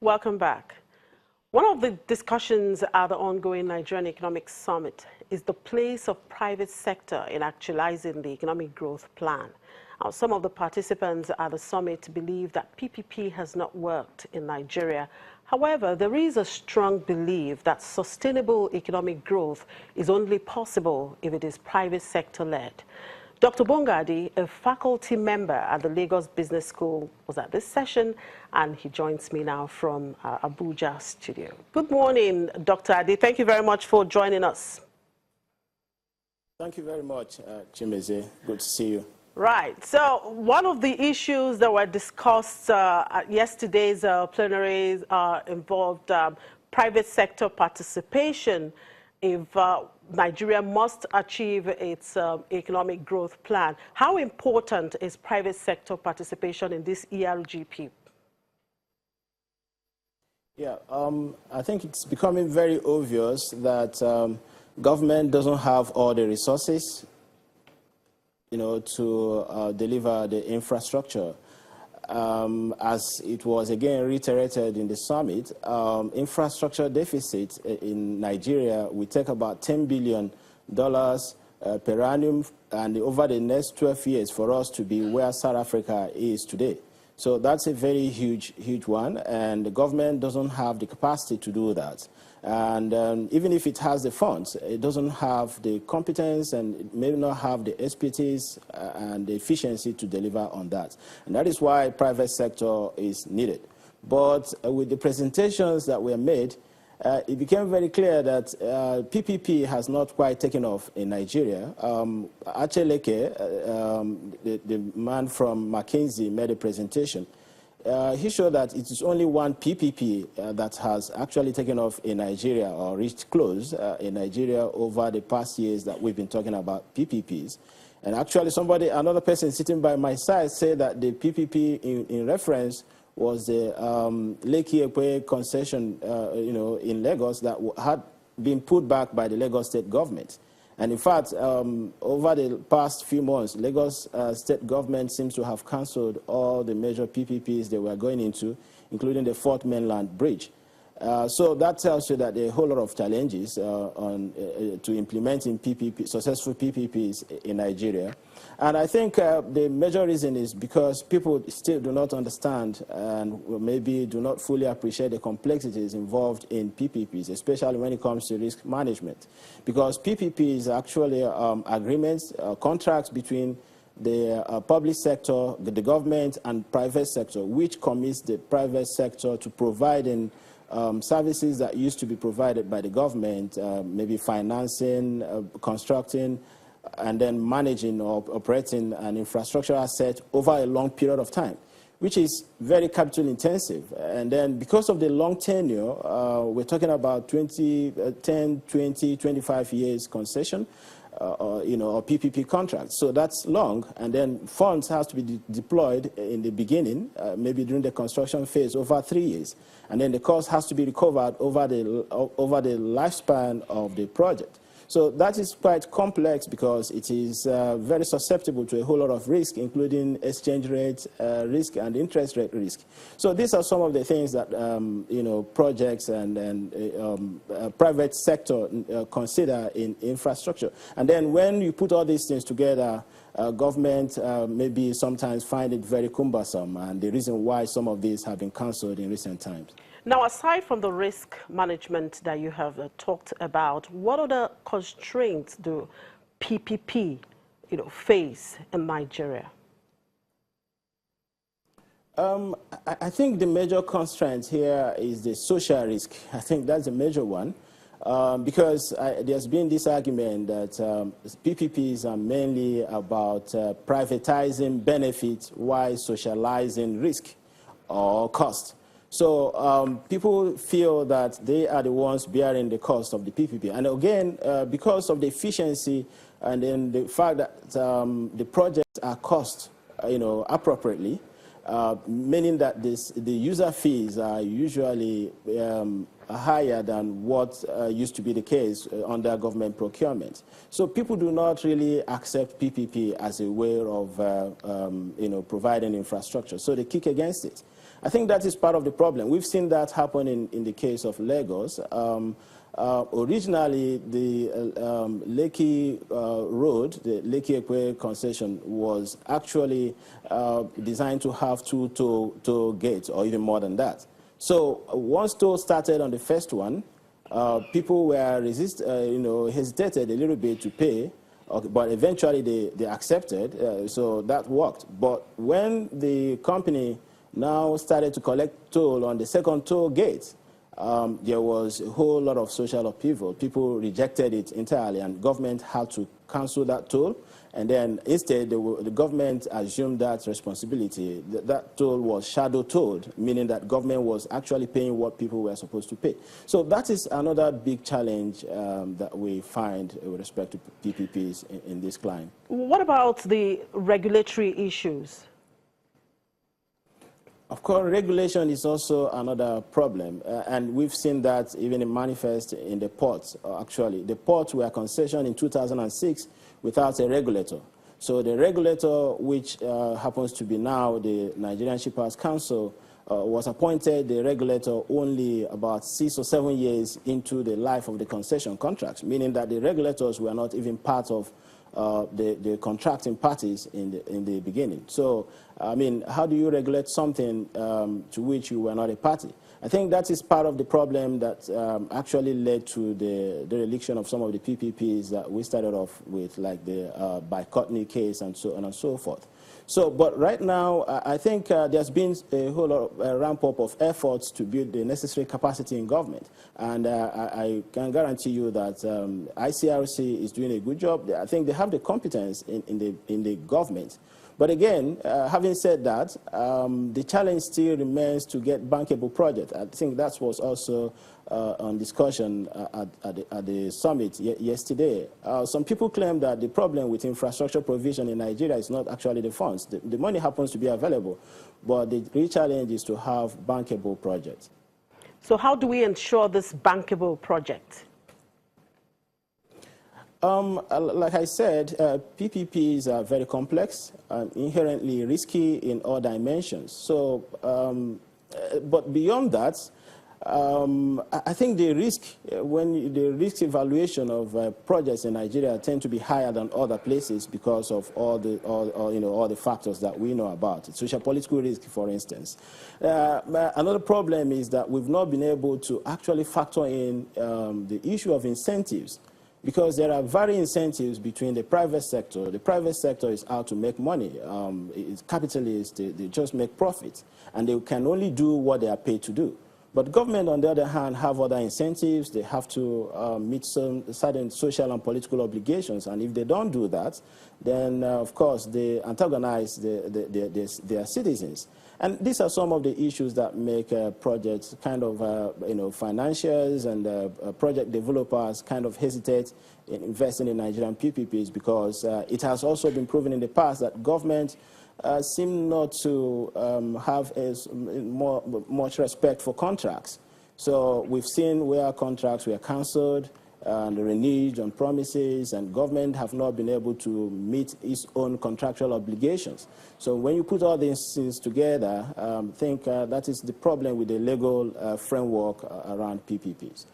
Welcome back. One of the discussions at the ongoing Nigerian Economic Summit is the place of private sector in actualizing the economic growth plan. Now, some of the participants at the summit believe that PPP has not worked in Nigeria. However, there is a strong belief that sustainable economic growth is only possible if it is private sector led. Dr. Bongadi, a faculty member at the Lagos Business School, was at this session, and he joins me now from Abuja studio. Good morning, Dr. Adi. Thank you very much for joining us. Thank you very much, Chimeze. Good to see you. Right. So one of the issues that were discussed at yesterday's plenaries involved private sector participation if Nigeria must achieve its economic growth plan. How important is private sector participation in this ERGP? Yeah, I think it's becoming very obvious that government doesn't have all the resources, to deliver the infrastructure. As it was again reiterated in the summit, infrastructure deficit in Nigeria will take about $10 billion per annum, and over the next 12 years for us to be where South Africa is today. So that's a very huge one, and the government doesn't have the capacity to do that. And even if it has the funds, it doesn't have the competence and it may not have the expertise and the efficiency to deliver on that. And that is why private sector is needed. But with the presentations that were made, it became very clear that PPP has not quite taken off in Nigeria. Acheleke, the man from McKinsey, made a presentation. He showed that it is only one PPP that has actually taken off in Nigeria or reached close in Nigeria over the past years that we've been talking about PPPs. And actually another person sitting by my side said that the PPP in reference was the Lekki Epe concession, in Lagos that had been put back by the Lagos state government. And in fact, over the past few months, Lagos state government seems to have cancelled all the major PPPs they were going into, including the Fourth Mainland Bridge. So that tells you that there are a whole lot of challenges to implementing successful PPPs in Nigeria. And I think the major reason is because people still do not understand and maybe do not fully appreciate the complexities involved in PPPs, especially when it comes to risk management. Because PPP is actually agreements, contracts between the public sector, the government, and private sector, which commits the private sector to providing services that used to be provided by the government, maybe financing, constructing, and then managing or operating an infrastructure asset over a long period of time, which is very capital intensive. And then because of the long tenure, we're talking about 10, 20, 25 years concession, or PPP contracts. So that's long, and then funds have to be deployed in the beginning, maybe during the construction phase over 3 years. And then the cost has to be recovered over the lifespan of the project. So that is quite complex because it is very susceptible to a whole lot of risk, including exchange rate risk and interest rate risk. So these are some of the things that projects and private sector consider in infrastructure. And then when you put all these things together, government maybe sometimes find it very cumbersome, and the reason why some of these have been cancelled in recent times. Now, aside from the risk management that you have talked about, what other constraints do PPP, face in Nigeria? I think the major constraint here is the social risk. I think that's a major one. Because there's been this argument that PPPs are mainly about privatizing benefits while socializing risk or cost. So people feel that they are the ones bearing the cost of the PPP. And again, because of the efficiency and then the fact that the projects are cost appropriately, meaning that the user fees are usually higher than what used to be the case under government procurement. So people do not really accept PPP as a way of providing infrastructure. So they kick against it. I think that is part of the problem. We've seen that happen in the case of Lagos. Originally, the Lekki Road, the Lekki-Ekwe concession, was actually designed to have 2 toll gates, or even more than that. So once toll started on the first one, people were hesitated a little bit to pay, but eventually they accepted, so that worked. But when the company now started to collect toll on the second toll gate, there was a whole lot of social upheaval. People rejected it entirely, and government had to cancel that toll. And then instead, the government assumed that responsibility. That toll was shadow tolled, meaning that government was actually paying what people were supposed to pay. So that is another big challenge that we find with respect to PPPs in this climate. What about the regulatory issues? Of course, regulation is also another problem, and we've seen that even manifest in the ports. Actually, the ports were concessioned in 2006 without a regulator. So the regulator, which happens to be now the Nigerian Shippers Council, was appointed the regulator only about 6 or 7 years into the life of the concession contracts, meaning that the regulators were not even part of the contracting parties in the beginning. So, I mean, how do you regulate something to which you were not a party? I think that is part of the problem that actually led to the dereliction of some of the PPPs that we started off with, like the Bicotny case and so on and so forth. So, but right now, I think there's been a whole lot of ramp-up of efforts to build the necessary capacity in government. And I can guarantee you that ICRC is doing a good job. I think they have the competence in the government. But again, having said that, the challenge still remains to get bankable projects. I think that was also on discussion at the summit yesterday. Some people claim that the problem with infrastructure provision in Nigeria is not actually the funds. The money happens to be available, but the real challenge is to have bankable projects. So how do we ensure this bankable project? Like I said, PPPs are very complex and inherently risky in all dimensions. So, but beyond that, I think the risk, the risk evaluation of projects in Nigeria tend to be higher than other places because of all the factors that we know about. Social political risk, for instance. Another problem is that we've not been able to actually factor in the issue of incentives, because there are varying incentives between the private sector. The private sector is out to make money. It's capitalists, they just make profits, and they can only do what they are paid to do. But government, on the other hand, have other incentives. They have to meet some certain social and political obligations, and if they don't do that, then, of course, they antagonize their citizens. And these are some of the issues that make projects kind of, financiers and project developers kind of hesitate in investing in Nigerian PPPs, because it has also been proven in the past that government seem not to have much respect for contracts. So we've seen where contracts were cancelled and reneged on promises, and government have not been able to meet its own contractual obligations. So when you put all these things together, I think that is the problem with the legal framework around PPPs.